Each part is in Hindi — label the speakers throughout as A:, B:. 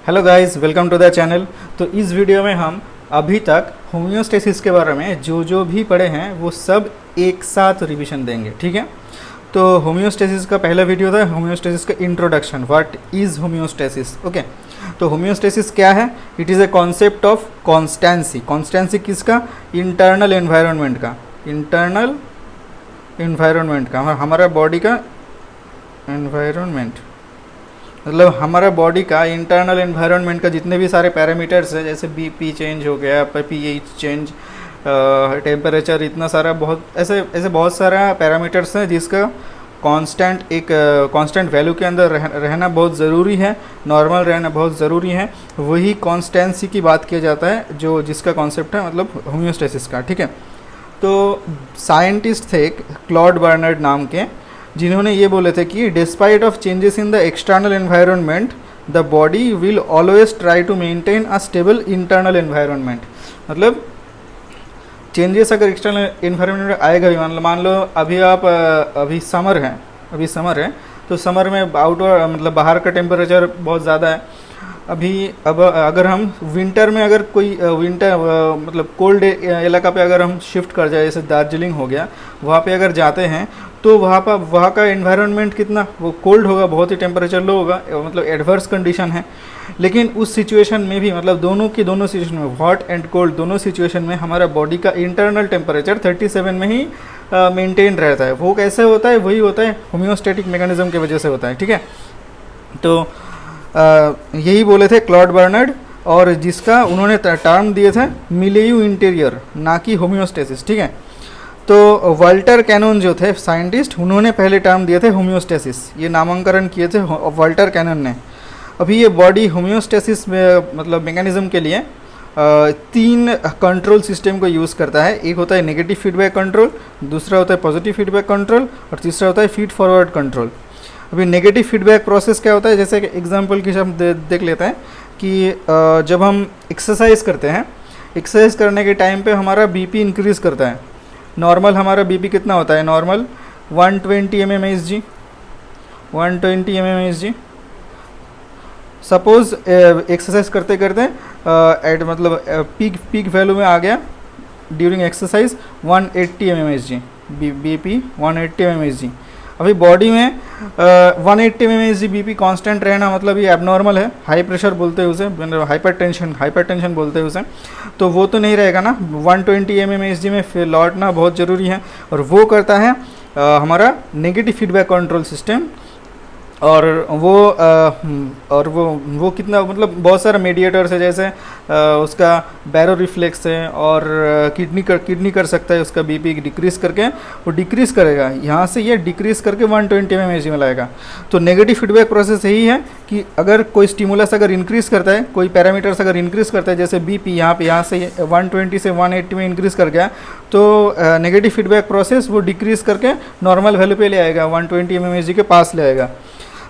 A: Hello guys, welcome to the channel. तो इस वीडियो में हम अभी तक होम्योस्टेसिस के बारे में जो भी पढ़े हैं वो सब एक साथ रिवीजन देंगे, ठीक है। तो होम्योस्टेसिस का पहला वीडियो था होम्योस्टेसिस का introduction, what is homeostasis. Okay, तो होम्योस्टेसिस क्या है? It is a concept of constituency. Constituency किसका? इंटरनल एनवायरनमेंट का। इंटरनल एनवायरनमेंट का, हमारा बॉडी का एनवायरनमेंट, मतलब हमारा बॉडी का इंटरनल एनवायरनमेंट का जितने भी सारे पैरामीटर्स है, जैसे बीपी चेंज हो गया, पीएच चेंज, टेम्परेचर, इतना सारा बहुत ऐसे बहुत सारा पैरामीटर्स हैं जिसका कांस्टेंट वैल्यू के अंदर रहना बहुत ज़रूरी है, नॉर्मल रहना बहुत ज़रूरी है। वही कॉन्स्टेंसी की बात किया जाता है जो जिसका कॉन्सेप्ट है मतलब होम्योस्टेसिस का, ठीक है। तो साइंटिस्ट थे क्लॉड बर्नर्ड नाम के, जिन्होंने ये बोले थे कि despite of changes in the external environment the body will always try to maintain a stable internal environment. मतलब चेंजेस अगर एक्सटर्नल एनवायरनमेंट में आएगा भी, मान लो अभी समर है तो समर में आउटडोर मतलब बाहर का टेम्परेचर बहुत ज़्यादा है। अब अगर हम विंटर में अगर कोई मतलब कोल्ड इलाका पे अगर हम शिफ्ट कर जाए, जैसे दार्जिलिंग हो गया, वहाँ पे अगर जाते हैं तो वहाँ का एनवायरनमेंट कितना वो कोल्ड होगा, बहुत ही टेम्परेचर लो होगा, मतलब एडवर्स कंडीशन है। लेकिन उस सिचुएशन में भी मतलब दोनों सिचुएशन में, हॉट एंड कोल्ड दोनों सिचुएशन में हमारा बॉडी का इंटरनल टेम्परेचर 37 में ही मेंटेन रहता है। वो कैसे होता है? वही होता है होम्योस्टैटिक मैकेनिज्म की वजह से होता है, ठीक है। तो यही बोले थे क्लॉड बर्नर्ड, और जिसका उन्होंने टर्म दिए थे मिलियू इंटीरियर, ना कि होम्योस्टेसिस, ठीक है। तो वाल्टर कैनन जो थे साइंटिस्ट, उन्होंने पहले टर्म दिए थे होम्योस्टेसिस, ये नामांकन किए थे वाल्टर कैनन ने। अभी ये बॉडी होम्योस्टेसिस में मतलब मैकेनिज्म के लिए 3 कंट्रोल सिस्टम को यूज़ करता है। एक होता है नेगेटिव फीडबैक कंट्रोल, दूसरा होता है पॉजिटिव फीडबैक कंट्रोल, और तीसरा होता है फीड फॉरवर्ड कंट्रोल। अभी नेगेटिव फीडबैक प्रोसेस क्या होता है? जैसे कि एग्जांपल की हम देख लेते हैं कि जब हम एक्सरसाइज करते हैं, एक्सरसाइज करने के टाइम पे हमारा बीपी इंक्रीज़ करता है। नॉर्मल हमारा बीपी कितना होता है? Normal 120 mmHg, 120 mmHg। Suppose exercise करते करते मतलब पीक वैल्यू में आ गया during exercise 180 mmHg, BP 180 mmHg। अभी बॉडी में 180 mmHg बीपी कांस्टेंट रहना मतलब ये एबनॉर्मल है, हाई प्रेशर बोलते हैं उसे, हाइपरटेंशन बोलते हैं उसे। तो वो तो नहीं रहेगा ना, 120 mmHg में फिर लौटना बहुत ज़रूरी है, और वो करता है हमारा नेगेटिव फीडबैक कंट्रोल सिस्टम। और वो कितना मतलब बहुत सारा मेडिएटर्स है, जैसे उसका बैरो रिफ्लेक्स है, और किडनी कर सकता है उसका बीपी डिक्रीज़ करके, वो डिक्रीज़ करेगा, यहाँ से ये डिक्रीज़ करके 120 mmHg में लाएगा। तो नेगेटिव फीडबैक प्रोसेस यही है कि अगर कोई स्टिमुलस अगर इंक्रीज़ करता है, कोई पैरामीटर्स अगर इंक्रीज़ करता है, जैसे बीपी यहाँ से 120 से 180 में इंक्रीज़ कर गया, तो नेगेटिव फीडबैक प्रोसेस वो डिक्रीज़ करके नॉर्मल वैल्यू पे ले आएगा, 120 mmHg के पास ले आएगा।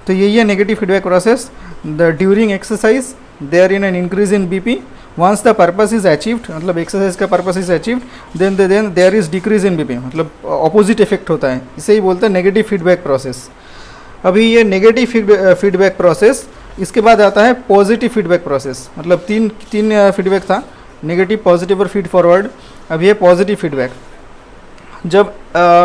A: तो यही है negative feedback process. The during exercise there in an increase in BP, once the purpose is achieved, मतलब एक्सरसाइज का purpose is achieved, then there is decrease in BP, मतलब ऑपोजिट इफेक्ट होता है। इसे ही बोलते हैं नेगेटिव फीडबैक प्रोसेस। अभी ये नेगेटिव फीडबैक प्रोसेस, इसके बाद आता है पॉजिटिव फीडबैक प्रोसेस। मतलब तीन फीडबैक था, नेगेटिव, पॉजिटिव और फीड फॉरवर्ड। अभी ये पॉजिटिव फीडबैक। जब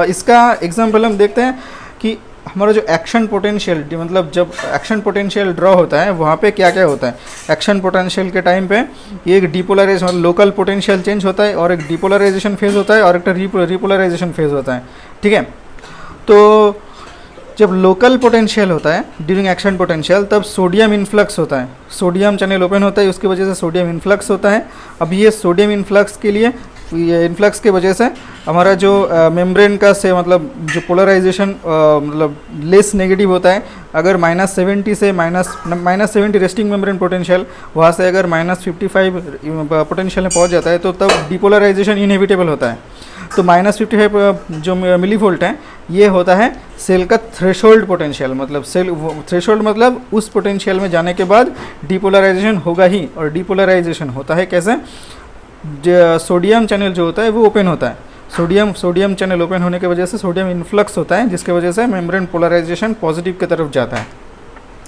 A: इसका एग्जाम्पल हम देखते हैं कि हमारा जो एक्शन पोटेंशियल, मतलब जब एक्शन पोटेंशियल ड्रॉ होता है वहाँ पे क्या क्या होता है। एक्शन पोटेंशियल के टाइम पे ये एक डिपोलराइजेशन, मतलब लोकल पोटेंशियल चेंज होता है, और एक डिपोलराइजेशन फेज होता है, और एक रिपोलराइजेशन फेज होता है, ठीक है। तो जब लोकल पोटेंशियल होता है ड्यूरिंग एक्शन पोटेंशियल, तब सोडियम इन्फ्लक्स होता है, सोडियम चैनल ओपन होता है, उसकी वजह से सोडियम इन्फ्लक्स होता है। अभी ये सोडियम इन्फ्लक्स के लिए, ये इन्फ्लक्स की वजह से हमारा जो मेम्ब्रेन का से मतलब जो पोलराइजेशन मतलब लेस नेगेटिव होता है, अगर -70 से -70 रेस्टिंग मेम्ब्रेन पोटेंशियल, वहाँ से अगर -55 पोटेंशियल में पहुँच जाता है, तो तब डिपोलराइजेशन इनएविटेबल होता है। तो -55 जो मिलीवोल्ट है, ये होता है सेल का थ्रेशोल्ड पोटेंशियल, मतलब थ्रेशोल्ड मतलब उस पोटेंशियल में जाने के बाद डिपोलराइजेशन होगा ही। और डिपोलराइजेशन होता है कैसे? सोडियम चैनल जो होता है वो ओपन होता है, सोडियम चैनल ओपन होने की वजह से सोडियम इन्फ्लक्स होता है, जिसकी वजह से मेम्ब्रेन पोलराइजेशन पॉजिटिव की तरफ जाता है।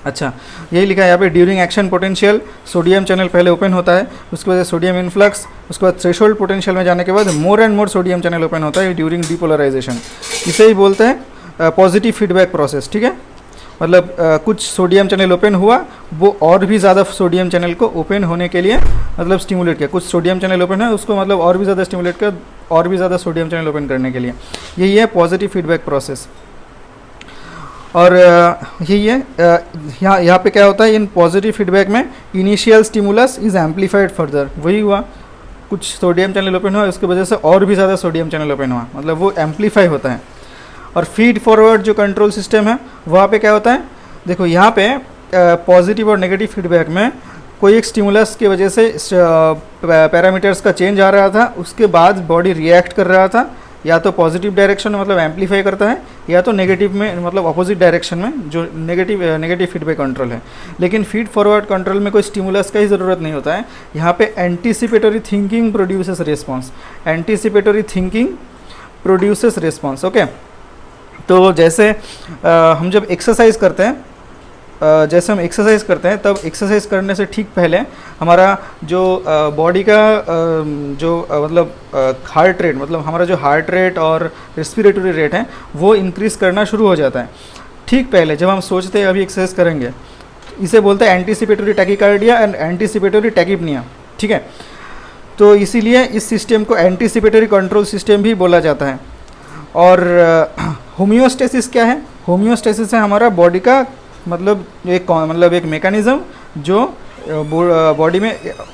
A: अच्छा, यही लिखा है यहाँ पे, during action potential sodium channel पहले ओपन होता है, उसके बाद सोडियम इन्फ्लक्स, उसके बाद थ्रेशोल्ड पोटेंशियल में जाने के बाद more and more sodium channel open होता है ड्यूरिंग डीपोलराइजेशन। इसे ही बोलते हैं पॉजिटिव फीडबैक प्रोसेस। ठीक है, मतलब कुछ सोडियम चैनल ओपन हुआ, वो और भी ज़्यादा सोडियम चैनल को ओपन होने के लिए मतलब स्टिमुलेट किया। कुछ सोडियम चैनल ओपन है, उसको मतलब और भी ज़्यादा स्टिमुलेट किया, और भी ज़्यादा सोडियम चैनल ओपन करने के लिए। यही है पॉजिटिव फीडबैक प्रोसेस। और यही है यहाँ पे क्या होता है, इन पॉजिटिव फीडबैक में initial stimulus is amplified further. वही हुआ, कुछ सोडियम चैनल ओपन हुआ, उसकी वजह से और भी ज़्यादा सोडियम चैनल ओपन हुआ, मतलब वो एम्पलीफाई होता है। और फीड फॉरवर्ड जो कंट्रोल सिस्टम है वहाँ पे क्या होता है, देखो यहाँ पे पॉजिटिव और नेगेटिव फीडबैक में कोई एक स्टिमुलस की वजह से पैरामीटर्स का चेंज आ रहा था, उसके बाद बॉडी रिएक्ट कर रहा था, या तो पॉजिटिव डायरेक्शन में मतलब एम्पलीफाई करता है, या तो नेगेटिव में मतलब अपोजिट डायरेक्शन में, जो नेगेटिव फीडबैक कंट्रोल है। लेकिन फीड फॉरवर्ड कंट्रोल में कोई स्टिमुलस का ही ज़रूरत नहीं होता है। यहाँ पे anticipatory thinking produces response, anticipatory thinking produces response. Okay, तो जैसे हम जब एक्सरसाइज करते हैं, तब एक्सरसाइज करने से ठीक पहले हमारा जो बॉडी का मतलब हार्ट रेट, मतलब हमारा जो हार्ट रेट और रेस्पिरेटरी रेट है वो इंक्रीज़ करना शुरू हो जाता है ठीक पहले, जब हम सोचते हैं अभी एक्सरसाइज करेंगे। इसे बोलते हैं एंटीसिपेटरी टैकीकार्डिया एंड एंटीसिपेटरी टैकीपनिया। ठीक है, तो इसीलिए इस सिस्टम को एंटीसिपेटरी कंट्रोल सिस्टम भी बोला जाता है। और होम्योस्टेसिस क्या है? होम्योस्टेसिस है हमारा बॉडी का मतलब एक मैकेनिज़्म जो बॉडी में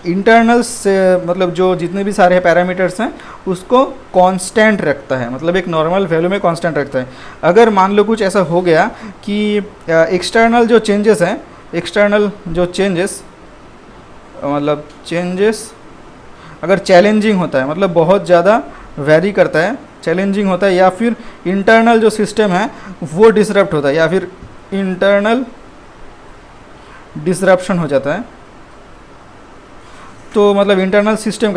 A: इंटरनल से मतलब जो जितने भी सारे पैरामीटर्स हैं उसको कांस्टेंट रखता है, मतलब एक नॉर्मल वैल्यू में कांस्टेंट रखता है। अगर मान लो कुछ ऐसा हो गया कि एक्सटर्नल जो चेंजेस हैं, एक्सटर्नल जो चेंजेस मतलब चेंजेस अगर चैलेंजिंग होता है, मतलब बहुत ज़्यादा वेरी करता है, चैलेंजिंग होता है, या फिर इंटरनल जो सिस्टम है वो डिसरप्ट होता है, या फिर इंटरनल डिसरप्शन हो जाता है, तो मतलब इंटरनल सिस्टम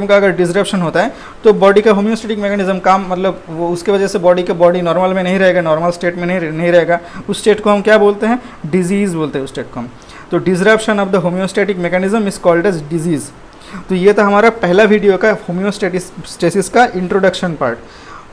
A: का अगर डिसरप्शन होता है तो बॉडी का होम्योस्टेटिक मैकेनिज्म काम मतलब वो उसके वजह से बॉडी नॉर्मल में नहीं रहेगा, नॉर्मल स्टेट में नहीं रहेगा। उस स्टेट को हम क्या बोलते हैं? डिजीज़ बोलते हैं उस स्टेट को हम। तो disruption of the homeostatic mechanism is called as disease. तो ये था हमारा पहला वीडियो का होम्योस्टेसिस का इंट्रोडक्शन पार्ट।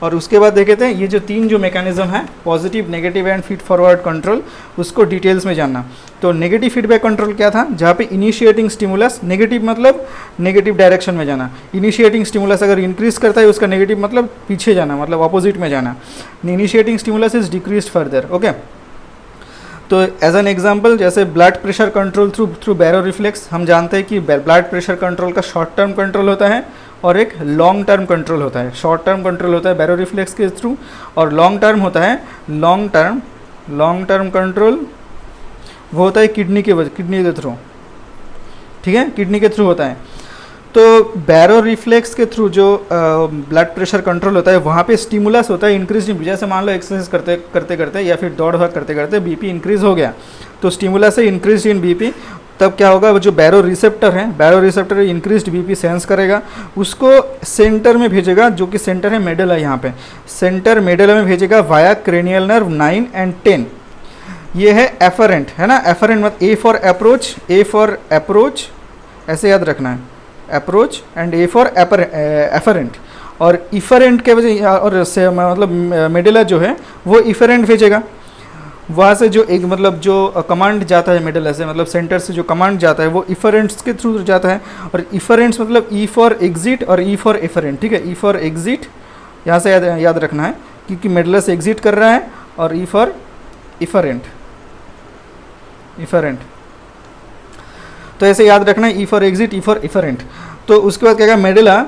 A: और उसके बाद देखे थे ये जो तीन जो मैकेनिज्म है, positive, negative and feed forward control, उसको डिटेल्स में जानना। तो नेगेटिव फीडबैक कंट्रोल क्या था? जहाँ पे इनिशिएटिंग स्टिमुलस, नेगेटिव मतलब नेगेटिव डायरेक्शन में जाना, इनिशिएटिंग स्टिमुलस अगर इंक्रीज करता है उसका नेगेटिव मतलब पीछे जाना, मतलब अपोजिट में जाना। Initiating stimulus is decrease further. Okay, तो एज एन एग्जांपल जैसे ब्लड प्रेशर कंट्रोल थ्रू बैरो रिफ्लेक्स, हम जानते हैं कि ब्लड प्रेशर कंट्रोल का शॉर्ट टर्म कंट्रोल होता है और एक लॉन्ग टर्म कंट्रोल होता है। शॉर्ट टर्म कंट्रोल होता है बैरो रिफ्लेक्स के थ्रू, और लॉन्ग टर्म होता है लॉन्ग टर्म कंट्रोल वो होता है किडनी के थ्रू। ठीक है, किडनी के थ्रू होता है। तो बैरो रिफ्लेक्स के थ्रू जो ब्लड प्रेशर कंट्रोल होता है वहाँ पे स्टिमुलस होता है इंक्रीज। जैसे मान लो एक्सरसाइज करते या फिर दौड़ भाग करते बीपी इंक्रीज हो गया, तो स्टिमुलस है इंक्रीज इन बीपी। तब क्या होगा, वो जो बैरो रिसेप्टर इंक्रीज्ड बीपी सेंस करेगा, उसको सेंटर में भेजेगा, जो कि सेंटर है मेडुला। यहाँ पे सेंटर मेडुला में भेजेगा वाया क्रेनियल नर्व 9 and 10। ये है एफरेंट, है ना। एफरेंट मतलब ए फॉर अप्रोच, ऐसे याद रखना है, approach, and A for afferent. और इफरेंट के वजह और से मतलब मेडुला जो है वो इफरेंट भेजेगा। वहाँ से जो एक मतलब जो कमांड जाता है मेडुला से, मतलब सेंटर से जो कमांड जाता है वो इफरेंट्स के थ्रू जाता है। और इफरेंट्स मतलब ई फॉर एग्जिट और ई फॉर एफरेंट। ठीक है, ई फॉर एग्जिट यहाँ से याद रखना है, क्योंकि मेडुला से एग्जिट कर रहा है, और ई फॉर इफरेंट। तो ऐसे याद रखना है, E for exit, E for efferent. तो उसके बाद क्या कहेगा, मेडुला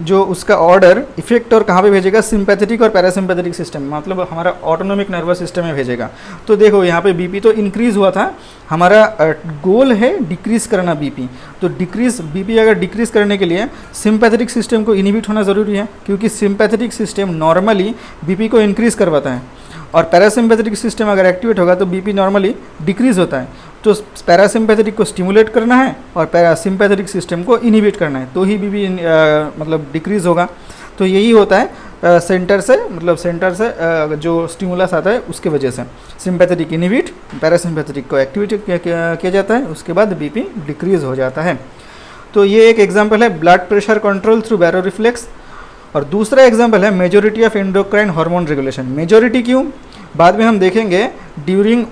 A: जो उसका ऑर्डर इफेक्टर कहाँ पे भेजेगा? सिंपैथेटिक और पैरासिम्पैथेटिक सिस्टम, मतलब हमारा ऑटोनोमिक नर्वस सिस्टम में भेजेगा। तो देखो यहाँ पे बीपी तो इंक्रीज़ हुआ था, हमारा गोल है डिक्रीज़ करना बीपी। तो बीपी अगर डिक्रीज़ करने के लिए सिंपैथेटिक सिस्टम को इनहिबिट होना ज़रूरी है, क्योंकि सिंपैथेटिक सिस्टम नॉर्मली बीपी को इंक्रीज़ करवाता है, और पैरासिम्पैथेटिक सिस्टम अगर एक्टिवेट होगा तो बीपी नॉर्मली डिक्रीज़ होता है। तो पैरासिम्पैथेटिक को स्टिमुलेट करना है और पैरासिम्पैथेटिक सिस्टम को इनहिबिट करना है, तो ही बीपी मतलब डिक्रीज़ होगा। तो यही होता है। सेंटर से, मतलब सेंटर से जो स्टिमुलस आता है उसके वजह से। सिंपैथेटिक इनहिबिट, पैरासिम्पैथेटिक को एक्टिवेट किया जाता है, उसके बाद बीपी डिक्रीज हो जाता है। तो ये एक एग्जांपल है ब्लड प्रेशर कंट्रोल थ्रू बैरो रिफ्लेक्स। और दूसरा एग्जांपल है majority of endocrine hormone regulation. Majority क्यों, बाद में हम देखेंगे। ड्यूरिंग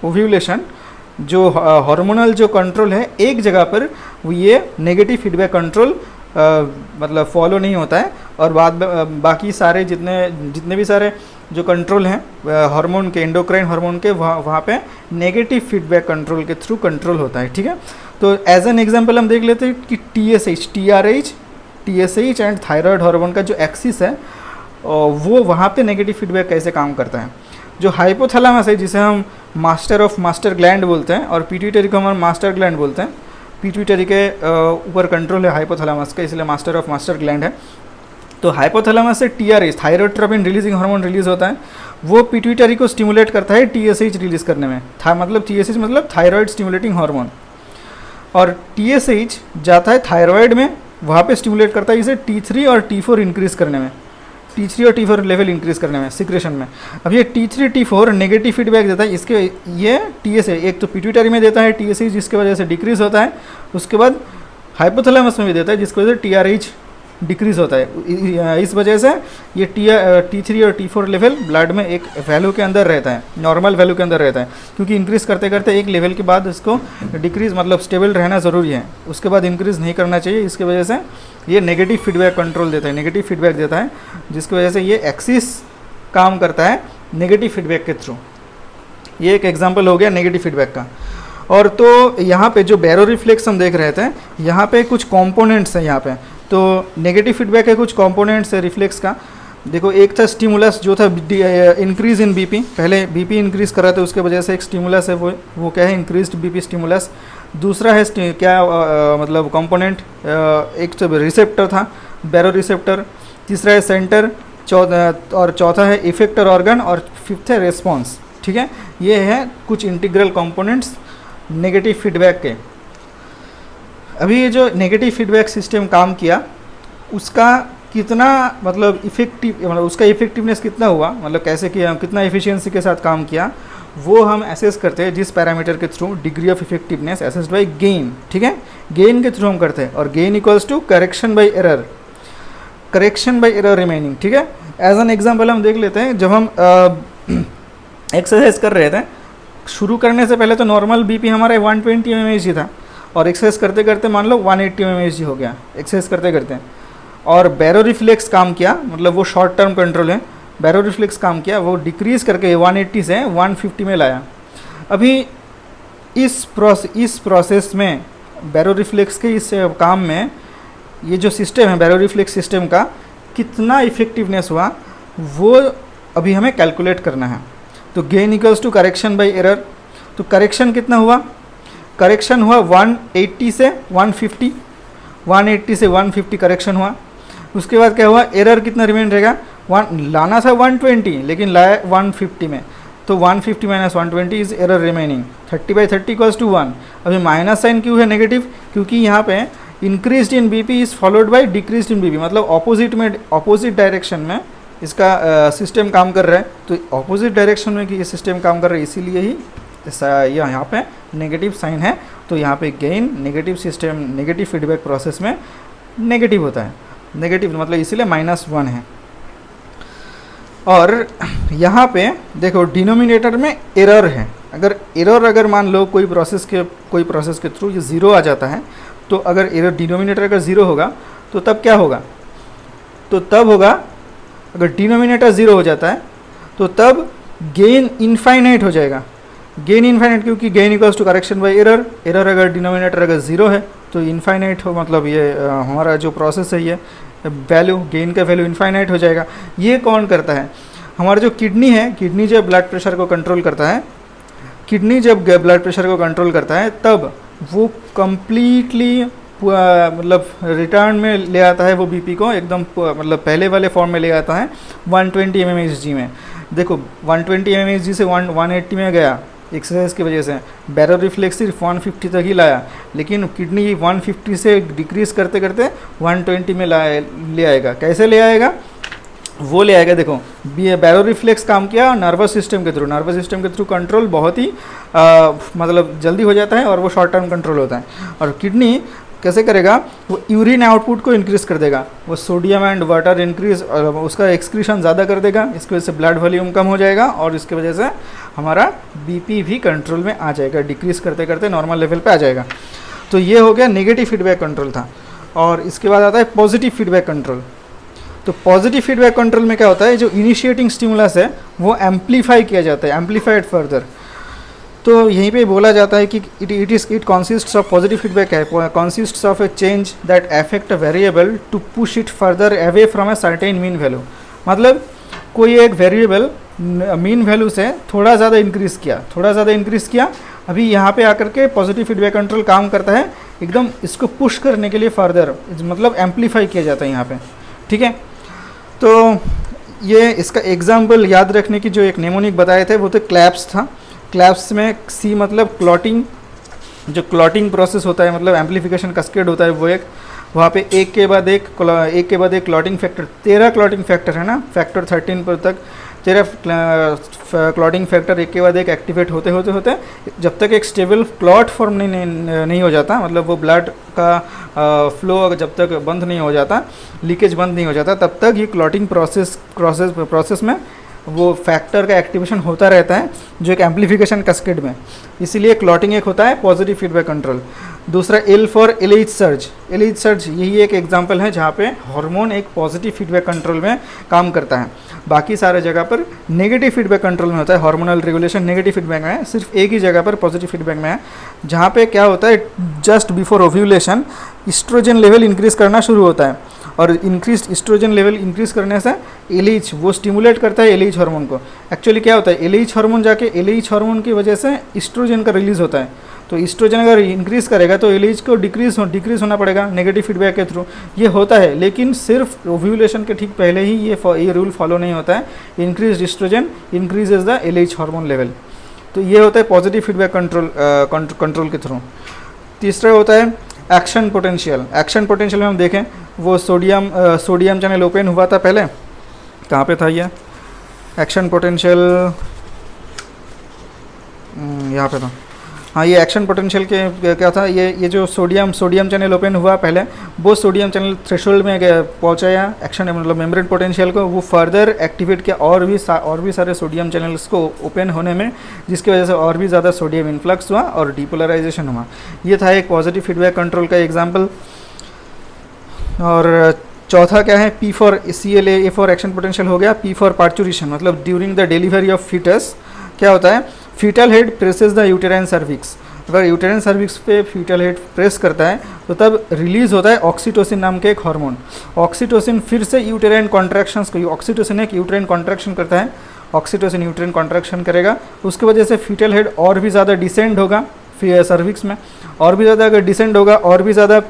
A: ओव्यूलेशन जो हार्मोनल जो कंट्रोल है एक जगह पर, वो ये नेगेटिव फीडबैक कंट्रोल मतलब फॉलो नहीं होता है, और बाकी सारे जितने भी सारे जो कंट्रोल हैं हार्मोन के, एंडोक्राइन हार्मोन के, वहाँ पे नेगेटिव फीडबैक कंट्रोल के थ्रू कंट्रोल होता है। ठीक है, तो एज एन एग्जांपल हम देख लेते हैं कि TSH एंड थायराइड हार्मोन का जो एक्सिस है वो वहाँ पे नेगेटिव फीडबैक कैसे काम करता है। जो हाइपोथैलेमस है, जिसे हम मास्टर ग्लैंड बोलते हैं, और पिट्यूटरी को हम मास्टर ग्लैंड बोलते हैं। पिट्यूटरी के ऊपर कंट्रोल है हाइपोथैलेमस का, इसलिए मास्टर ग्लैंड है। तो हाइपोथैलेमस से TRH, thyrotropin releasing hormone release होता है, वो पिट्यूटरी को स्टिमुलेट करता है TSH रिलीज करने में। TSH मतलब थायराइड स्टिमुलेटिंग हार्मोन, और TSH जाता है थायराइड में, वहाँ पे स्टिमुलेट करता है इसे T3 और T4 इंक्रीज करने में, T3 और T4 लेवल इंक्रीज करने में, सिक्रेशन में। अब ये T3 T4 नेगेटिव फीडबैक देता है, इसके ये TSH एक तो पिट्यूटरी में देता है TSH, जिसकी वजह से डिक्रीज होता है, उसके बाद हाइपोथैलेमस में भी देता है, जिसकी वजह से TRH डिक्रीज होता है। इस वजह से ये T3 और T4 लेवल ब्लड में एक वैल्यू के अंदर रहता है, नॉर्मल वैल्यू के अंदर रहता है, क्योंकि इंक्रीज करते करते एक लेवल के बाद इसको डिक्रीज मतलब स्टेबल रहना ज़रूरी है, उसके बाद इंक्रीज नहीं करना चाहिए। इसकी वजह से ये नेगेटिव फीडबैक कंट्रोल देता है, नेगेटिव फीडबैक देता है, जिसकी वजह से ये एक्सिस काम करता है नेगेटिव फीडबैक के थ्रू। ये एक एग्जाम्पल हो गया नेगेटिव फीडबैक का। और तो यहाँ पे जो बैरो रिफ्लेक्स हम देख रहे थे, यहाँ पे कुछ कंपोनेंट्स हैं यहाँ पे। तो नेगेटिव फीडबैक है, कुछ कंपोनेंट्स है रिफ्लेक्स का। देखो, एक था स्टिमुलस जो था इंक्रीज इन बीपी, पहले बीपी इंक्रीज कर रहा था, उसके वजह से एक स्टिमुलस है, वो क्या है, इंक्रीज्ड बीपी स्टिमुलस। दूसरा है क्या मतलब कंपोनेंट, एक तो रिसेप्टर था, बैरो रिसेप्टर। तीसरा है सेंटर, चौथा है इफेक्टर ऑर्गन, और फिफ्थ है रेस्पॉन्स। ठीक है, ये है कुछ इंटीग्रल कंपोनेंट्स नेगेटिव फीडबैक के। अभी ये जो नेगेटिव फीडबैक सिस्टम काम किया, उसका कितना मतलब मतलब उसका इफेक्टिवनेस कितना हुआ, मतलब कैसे किया, कितना एफिशिएंसी के साथ काम किया, वो हम एसेस करते हैं जिस पैरामीटर के through, degree of effectiveness assessed by gain. ठीक है, गेन के थ्रू हम करते हैं, और gain equals to correction by error, correction by error remaining. ठीक है, एज एन एग्जांपल हम देख लेते हैं। जब हम एक्सरसाइज कर रहे थे, शुरू करने से पहले तो नॉर्मल बीपी हमारा 120 mmHg था, और एक्सरसाइज करते करते मान लो 180 mmHg हो गया एक्सरसाइज करते करते, और बैरो रिफ्लेक्स काम किया, मतलब वो शॉर्ट टर्म कंट्रोल है, बैरो रिफ्लेक्स काम किया, वो डिक्रीज करके 180 से 150 में लाया। अभी इस प्रोसेस में बैरो रिफ्लेक्स के इस काम में ये जो सिस्टम है बैरो रिफ्लेक्स सिस्टम का कितना इफेक्टिवनेस हुआ, वो अभी हमें कैलकुलेट करना है। तो gain equals to correction by error. तो करेक्शन कितना हुआ, करेक्शन हुआ 180 से 150, 180 से 150 करेक्शन हुआ। उसके बाद क्या हुआ, एरर कितना रिमेन रहेगा, लाना था 120 लेकिन लाया 150 में, तो 150 minus 120 is error remaining, 30/30 equals to 1। अभी माइनस साइन क्यों है नेगेटिव, क्योंकि यहाँ पे increased in BP is followed by decreased in BP, मतलब ऑपोजिट डायरेक्शन में इसका सिस्टम काम कर रहा है। तो ऑपोजिट डायरेक्शन में कि ये सिस्टम काम कर रहा है, इसीलिए ही यहाँ पे नेगेटिव साइन है। तो यहाँ पे gain negative system, negative feedback process में नेगेटिव होता है, नेगेटिव मतलब इसीलिए -1 है। और यहाँ पे देखो डिनोमिनेटर में एरर है, अगर मान लो कोई प्रोसेस के थ्रू ये 0 आ जाता है, तो अगर एरर डिनोमिनेटर अगर 0 होगा तो तब क्या होगा, तो तब होगा अगर डिनोमिनेटर 0 हो जाता है तो तब गेन इनफाइनाइट हो जाएगा, गेन इनफाइनाइट, क्योंकि gain equals to correction by error. Error अगर डिनोमिनेटर अगर 0 है तो इनफाइनाइट हो, मतलब ये हमारा जो प्रोसेस है ये वैल्यू, गेन का वैल्यू इनफाइनाइट हो जाएगा। ये कौन करता है, हमारा जो किडनी है, किडनी जब ब्लड प्रेशर को कंट्रोल करता है, किडनी जब ब्लड प्रेशर को कंट्रोल करता है तब वो कम्प्लीटली मतलब रिटर्न में ले आता है वो बीपी को, एकदम मतलब पहले वाले फॉर्म में ले आता है 120 mmHg में। देखो 120 mmHg से 180 में गया, एक्सरसाइज की वजह से बैरो रिफ्लेक्स सिर्फ 150 तक ही लाया, लेकिन किडनी 150 से डिक्रीज करते करते 120 में ले आएगा। कैसे ले आएगा? वो ले आएगा, देखो बैरो रिफ्लेक्स काम किया नर्वस सिस्टम के थ्रू, नर्वस सिस्टम के थ्रू कंट्रोल बहुत ही मतलब जल्दी हो जाता है और वो शॉर्ट टर्म कंट्रोल होता है। और किडनी कैसे करेगा? वो यूरिन आउटपुट को इंक्रीज कर देगा, वो सोडियम एंड वाटर इंक्रीज, उसका एक्सक्रीशन ज़्यादा कर देगा, इसकी वजह से ब्लड वॉल्यूम कम हो जाएगा और इसकी वजह से हमारा बीपी भी कंट्रोल में आ जाएगा, डिक्रीज करते करते नॉर्मल लेवल पे आ जाएगा। तो ये हो गया नेगेटिव फीडबैक कंट्रोल था। और इसके बाद आता है पॉजिटिव फीडबैक कंट्रोल। तो पॉजिटिव फीडबैक कंट्रोल में क्या होता है? जो इनिशिएटिंग स्टिमुलस है वो एम्पलीफाई किया जाता है, एम्पलीफाइड फर्दर। तो यहीं पे बोला जाता है कि it consists of positive feedback है, consists of a change that affect a variable to push it further away from a certain mean value. मतलब कोई एक वेरिएबल मीन वैल्यू से थोड़ा ज़्यादा इंक्रीज़ किया, अभी यहाँ पे आकर के पॉजिटिव फीडबैक कंट्रोल काम करता है एकदम इसको पुश करने के लिए फर्दर, मतलब एम्पलीफाई किया जाता है यहाँ पे, ठीक है। तो ये इसका एग्जाम्पल याद रखने की जो एक नेमोनिक बताए थे वो तो क्लैप्स था। क्लैप्स में सी मतलब क्लॉटिंग, जो क्लॉटिंग प्रोसेस होता है, मतलब एम्पलीफिकेशन कास्केड होता है, वो एक वहाँ पे एक के बाद एक क्लॉटिंग फैक्टर, 13 क्लॉटिंग फैक्टर है ना, फैक्टर 13 पर तक 13 क्लॉटिंग फैक्टर एक के बाद एक एक्टिवेट होते होते जब तक एक स्टेबल क्लॉट फॉर्म नहीं हो जाता, मतलब वो ब्लड का फ्लो जब तक बंद नहीं हो जाता, लीकेज बंद नहीं हो जाता, तब तक ये क्लॉटिंग प्रोसेस में वो फैक्टर का एक्टिवेशन होता रहता है, जो एक एम्पलीफिकेशन कैस्केड में। इसीलिए क्लॉटिंग एक होता है पॉजिटिव फीडबैक कंट्रोल। दूसरा L for alleged surge. Alleged surge यही एक एग्जांपल है जहाँ पे हार्मोन एक पॉजिटिव फीडबैक कंट्रोल में काम करता है। बाकी सारे जगह पर नेगेटिव फीडबैक कंट्रोल में होता है, हार्मोनल रेगुलेशन नेगेटिव फीडबैक में है, सिर्फ एक ही जगह पर पॉजिटिव फीडबैक में है, जहाँ पे क्या होता है just before ovulation estrogen level increase करना शुरू होता है, और इंक्रीज ईस्ट्रोजन लेवल इंक्रीज करने से एलएच वो स्टिमुलेट करता है एलएच हार्मोन को। एक्चुअली क्या होता है, एलएच हार्मोन जाके एलएच हार्मोन की वजह से ईस्ट्रोजन का रिलीज होता है, तो ईस्ट्रोजन अगर इंक्रीज करेगा तो एलएच को डिक्रीज होना पड़ेगा नेगेटिव फीडबैक के थ्रू। ये होता है, लेकिन सिर्फ ओव्यूलेशन के ठीक पहले ही ये रूल फॉलो नहीं होता है। Increase estrogen increases the LH hormone level. तो ये होता है पॉजिटिव फीडबैक कंट्रोल के थ्रू। तीसरा होता है एक्शन पोटेंशियल। एक्शन पोटेंशियल में हम देखें वो सोडियम चैनल ओपन हुआ था पहले, कहाँ पे था ये एक्शन पोटेंशियल, यहाँ पे था, हाँ ये एक्शन पोटेंशियल के क्या था, ये जो सोडियम चैनल ओपन हुआ पहले, वो सोडियम चैनल थ्रेशोल्ड में पहुँचाया एक्शन मतलब मेम्ब्रेन पोटेंशियल को, वो फर्दर एक्टिवेट किया और भी सारे सोडियम चैनल्स को ओपन होने में, जिसकी वजह से और भी ज़्यादा सोडियम इन्फ्लक्स हुआ और डीपोलराइजेशन हुआ। ये था एक पॉजिटिव फीडबैक कंट्रोल का एग्जाम्पल। और चौथा क्या है, P for CLA, A for action potential हो गया, पी फॉर पार्चुरेशन मतलब during the delivery of fetus क्या होता है, fetal head presses the uterine cervix. अगर यूटेराइन सर्विक्स पे फीटल हेड प्रेस करता है तो तब रिलीज होता है ऑक्सीटोसिन नाम के एक हार्मोन। ऑक्सीटोसिन फिर से यूटेराइन कॉन्ट्रैक्शंस को, ऑक्सीटोसिन एक यूटेराइन कॉन्ट्रैक्शन करता है, ऑक्सीटोसिन यूटेराइन कॉन्ट्रैक्शन करेगा, उसकी वजह से फीटल हेड और भी ज़्यादा डिसेंड होगा सर्विक्स में, और भी ज़्यादा अगर डिसेंड होगा और भी ज़्यादा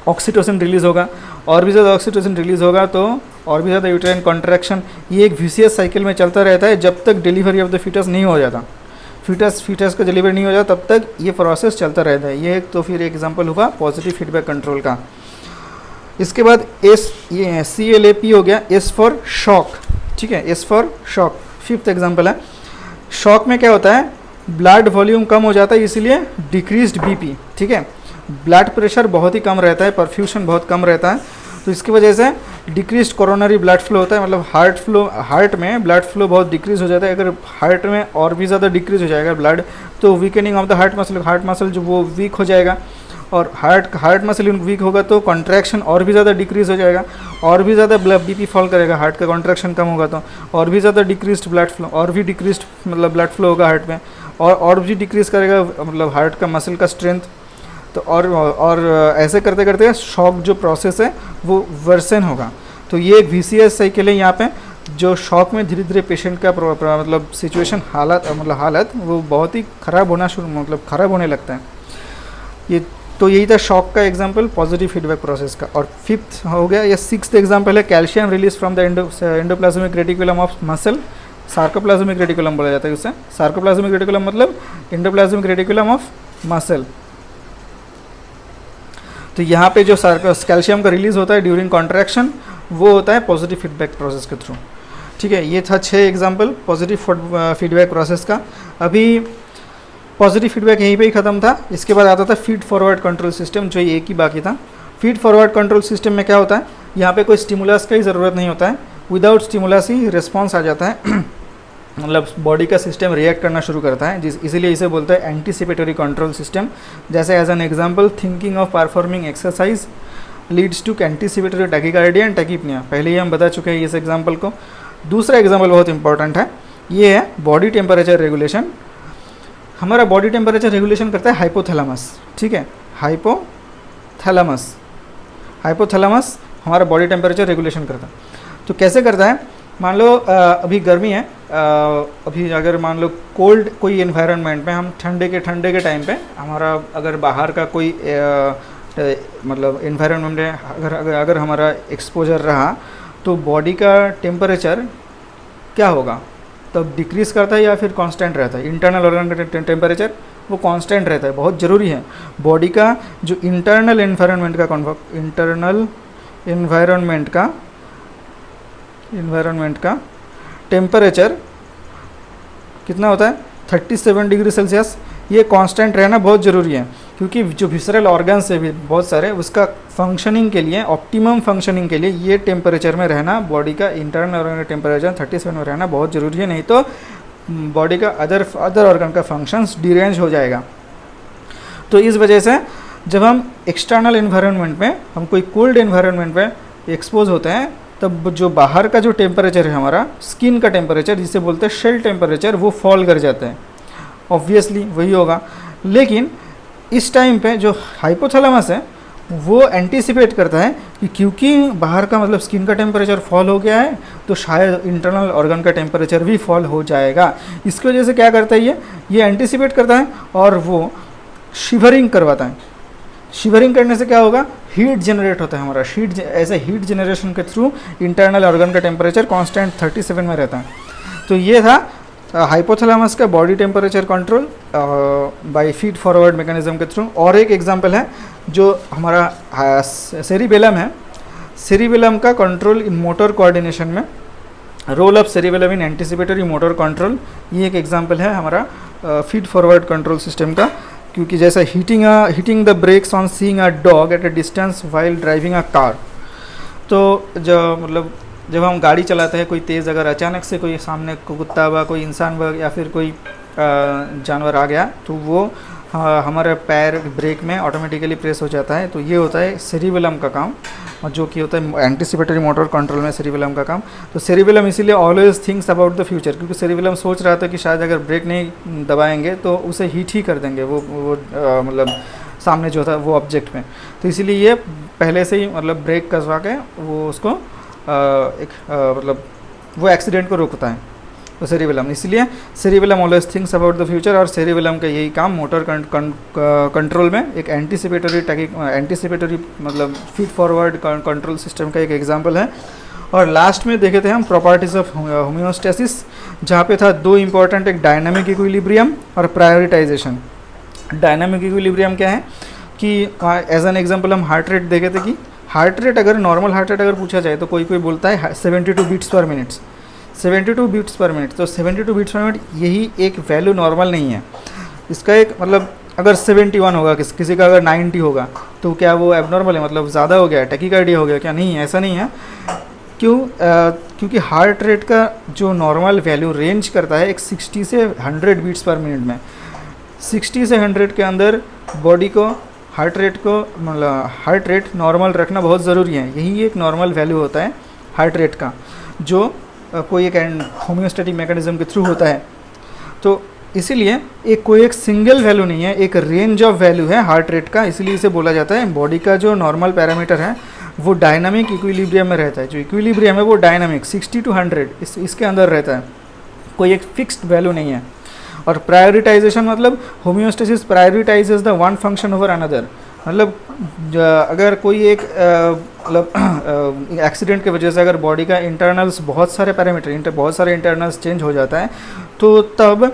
A: ऑक्सीटोसिन रिलीज़ होगा, और भी ज़्यादा ऑक्सीटोसिन रिलीज़ होगा तो और भी ज़्यादा यूटेराइन कॉन्ट्रैक्शन। ये एक विशियस साइकिल में चलता रहता है जब तक डिलीवरी ऑफ द फीटस नहीं हो जाता, फीटस का डिलीवरी नहीं हो जाता तब तक ये प्रोसेस चलता रहता है। ये एक तो फिर एग्जांपल हुआ पॉजिटिव फीडबैक कंट्रोल का। इसके बाद ये CLAP हो गया, S फॉर शॉक, ठीक है, S for shock fifth example है। शॉक में क्या होता है, ब्लड वॉल्यूम कम हो जाता है, इसीलिए डिक्रीज्ड BP, ठीक है, ब्लड प्रेशर बहुत ही कम रहता है, परफ्यूशन बहुत कम रहता है, तो इसकी वजह से डिक्रीज्ड कोरोनरी ब्लड फ्लो होता है, मतलब हार्ट में ब्लड फ्लो बहुत डिक्रीज हो जाता है। अगर हार्ट में और भी ज़्यादा डिक्रीज हो जाएगा ब्लड तो weakening of the heart muscle जो वो वीक हो जाएगा, और हार्ट मसल वीक होगा तो कॉन्ट्रैक्शन और भी ज़्यादा डिक्रीज हो जाएगा, और भी ज़्यादा BP फॉल करेगा, हार्ट का कॉन्ट्रैक्शन कम होगा तो और भी ज़्यादा डिक्रीज्ड ब्लड फ्लो, और भी डिक्रीज्ड मतलब ब्लड फ्लो होगा हार्ट में, और भी डिक्रीज करेगा मतलब हार्ट का मसल का स्ट्रेंथ। तो और ऐसे करते करते शॉक जो प्रोसेस है वो वर्सन होगा। तो ये एक VCS साइकिल है यहाँ पे, जो शॉक में धीरे धीरे पेशेंट का मतलब सिचुएशन हालत वो बहुत ही ख़राब होने लगता है। ये तो यही था शॉक का एग्जांपल पॉजिटिव फीडबैक प्रोसेस का। और फिफ्थ हो गया, या सिक्स्थ एग्जांपल है calcium release from the endoplasmic reticulum of muscle sarcoplasmic reticulum बोला जाता है उसे। सार्कोप्लाज्मिक रेटिकुलम मतलब एंडोप्लाज्मिक रेटिकुलम ऑफ मसल। तो यहाँ पे जो कैल्शियम का रिलीज होता है ड्यूरिंग कॉन्ट्रैक्शन वो होता है पॉजिटिव फीडबैक प्रोसेस के थ्रू। ठीक है, ये था 6 एग्जाम्पल पॉजिटिव फीडबैक प्रोसेस का। अभी पॉजिटिव फीडबैक यहीं पे ही ख़त्म था। इसके बाद आता था फीड फॉरवर्ड कंट्रोल सिस्टम, जो एक ही बाकी था। फीड फॉरवर्ड कंट्रोल सिस्टम में क्या होता है, यहाँ पे कोई स्टिमुलस का ही ज़रूरत नहीं होता है, विदाउट स्टिमुलस ही रिस्पॉन्स आ जाता है मतलब बॉडी का सिस्टम रिएक्ट करना शुरू करता है, इसीलिए इसे बोलते हैं एंटीसिपेटरी कंट्रोल सिस्टम। जैसे as an example, thinking of performing exercise leads to anticipatory tachycardia and tachypnea. पहले ही हम बता चुके हैं इस एग्जांपल को। दूसरा एग्जांपल बहुत इंपॉर्टेंट है, ये है बॉडी टेम्परेचर रेगुलेशन। हमारा बॉडी टेम्परेचर रेगुलेशन करता है हाइपोथैलेमस। ठीक है, हाइपोथैलेमस हमारा बॉडी टेम्परेचर रेगुलेशन करता है। तो कैसे करता है, मान लो अभी गर्मी है, अभी अगर मान लो कोल्ड कोई इन्वायरमेंट में, हम ठंडे के टाइम पे हमारा अगर बाहर का कोई मतलब इन्वायरमेंट में अगर हमारा एक्सपोजर रहा तो बॉडी का टेम्परेचर क्या होगा, तब डिक्रीज़ करता है या फिर कांस्टेंट रहता है। इंटरनल ऑर्गन का टेम्परेचर वो कांस्टेंट रहता है, बहुत ज़रूरी है। बॉडी का जो इंटरनल इन्वायरमेंट का टेम्परेचर कितना होता है, 37 डिग्री सेल्सियस। ये कांस्टेंट रहना बहुत ज़रूरी है, क्योंकि जो विसरल ऑर्गन्स है भी बहुत सारे, उसका फंक्शनिंग के लिए, ऑप्टिमम फंक्शनिंग के लिए ये टेम्परेचर में रहना, बॉडी का इंटरनल ऑर्गन का टेम्परेचर 37 में रहना बहुत ज़रूरी है, नहीं तो बॉडी का अदर ऑर्गन का फंक्शंस डिरेंज हो जाएगा। तो इस वजह से जब हम एक्सटर्नल इन्वायरमेंट में, हम कोई कोल्ड इन्वायरमेंट में एक्सपोज होते हैं, तब जो बाहर का जो टेम्परेचर है हमारा, स्किन का टेम्परेचर जिसे बोलते हैं शेल टेम्परेचर, वो फॉल कर जाता है। ऑब्वियसली वही होगा। लेकिन इस टाइम पे जो हाइपोथैलेमस है वो एंटीसिपेट करता है कि क्योंकि बाहर का मतलब स्किन का टेम्परेचर फॉल हो गया है, तो शायद इंटरनल ऑर्गन का टेम्परेचर भी फॉल हो जाएगा। इसकी वजह से क्या करता है, ये एंटीसिपेट करता है और वो शिवरिंग करवाता है। शिवरिंग करने से क्या होगा, हीट जनरेट होता है हमारा। ऐसे हीट जनरेशन के थ्रू इंटरनल ऑर्गन का टेम्परेचर कांस्टेंट 37 में रहता है। तो ये था हाइपोथैलेमस का body temperature control by feed forward mechanism के थ्रू। और एक एग्जांपल है जो हमारा सेरिबेलम है। सेरिबेलम का कंट्रोल इन मोटर कोऑर्डिनेशन में, role of cerebellum in anticipatory motor control, ये एक एग्जांपल है हमारा फीड फॉरवर्ड कंट्रोल सिस्टम का। क्योंकि जैसा heating the breaks on seeing a dog at a distance while driving a car. तो जब हम गाड़ी चलाते हैं, कोई तेज़ अगर अचानक से कोई सामने कुत्ता हुआ, कोई इंसान हुआ या फिर कोई जानवर आ गया, तो वो हमारे पैर ब्रेक में ऑटोमेटिकली प्रेस हो जाता है। तो ये होता है सेरिबेलम का काम, और जो कि होता है एंटीसिपेटरी मोटर कंट्रोल में सेरिबेलम का काम। तो सेरिबेलम इसीलिए always thinks about the future, क्योंकि सेरिबेलम सोच रहा था कि शायद अगर ब्रेक नहीं दबाएंगे तो उसे हीट ही कर देंगे वो मतलब सामने जो था वो ऑब्जेक्ट में। तो इसीलिए ये पहले से ही मतलब ब्रेक कसवा के वो उसको मतलब वो एक्सीडेंट को रोकता है, तो सेरिबेलम। इसलिए cerebellum always thinks about the future, और सेरिबेलम का यही काम मोटर कंट्रोल में एक एंटीसिपेटरी मतलब फीड फॉरवर्ड कंट्रोल सिस्टम का एक एग्जांपल है। और लास्ट में देखे थे हम प्रॉपर्टीज ऑफ होम्योस्टेसिस, जहाँ पे था 2 इंपॉर्टेंट, एक डायनामिक इक्विलिब्रियम और प्रायोरिटाइजेशन। डायनामिक इक्विलिब्रियम क्या है कि एज एन एग्जांपल हम हार्ट रेट देखे थे कि हार्ट रेट, अगर नॉर्मल हार्ट रेट अगर पूछा जाए तो कोई बोलता है 72 बीट्स पर मिनट, 72 बीट्स पर मिनट। तो 72 बीट्स पर मिनट यही एक वैल्यू नॉर्मल नहीं है। इसका एक मतलब अगर 71 होगा, किसी का अगर 90 होगा, तो क्या वो एबनॉर्मल है, मतलब ज़्यादा हो गया, टैकीकार्डिया हो गया क्या? नहीं, ऐसा नहीं है। क्योंकि हार्ट रेट का जो नॉर्मल वैल्यू रेंज करता है एक 60 से 100 बीट्स पर मिनट में। 60 से 100 के अंदर बॉडी को हार्ट रेट नॉर्मल रखना बहुत ज़रूरी है। यही एक नॉर्मल वैल्यू होता है हार्ट रेट का, जो कोई एक होम्योस्टैटिक मैकेनिज्म के थ्रू होता है। तो इसीलिए कोई एक सिंगल वैल्यू नहीं है, एक रेंज ऑफ वैल्यू है हार्ट रेट का। इसीलिए इसे बोला जाता है बॉडी का जो नॉर्मल पैरामीटर है वो डायनामिक इक्विलिब्रियम में रहता है। जो इक्विलिब्रियम है वो डायनामिक 60 to 100 इसके अंदर रहता है, कोई एक फिक्स्ड वैल्यू नहीं है। और प्रायोरिटाइजेशन मतलब homeostasis prioritizes the one function over another. मतलब अगर कोई एक मतलब एक्सीडेंट की वजह से अगर बॉडी का इंटरनल्स बहुत सारे पैरामीटर बहुत सारे इंटरनल्स चेंज हो जाता है, तो तब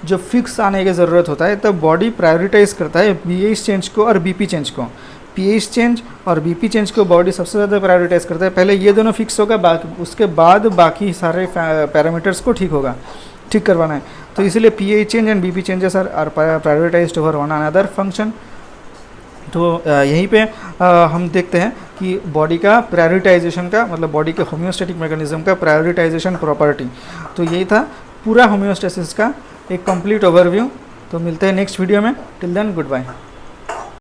A: जब फिक्स आने की ज़रूरत होता है तब बॉडी प्रायोरिटाइज करता है पीएच चेंज को और बीपी चेंज को। पीएच चेंज और बीपी चेंज को बॉडी सबसे ज़्यादा प्रायोरिटाइज करता है। पहले ये दोनों फिक्स होगा, बाकी उसके बाद बाकी सारे पैरामीटर्स को ठीक करवाना है। तो इसीलिए pH change and BP changes are prioritised over one another function. तो यहीं पे हम देखते हैं कि बॉडी का प्रायोरिटाइजेशन का मतलब बॉडी के होम्योस्टैटिक मैकेनिज्म का प्रायोरिटाइजेशन प्रॉपर्टी। तो यही था पूरा होम्योस्टेसिस का एक कंप्लीट ओवरव्यू। तो मिलते हैं नेक्स्ट वीडियो में। Till then good bye.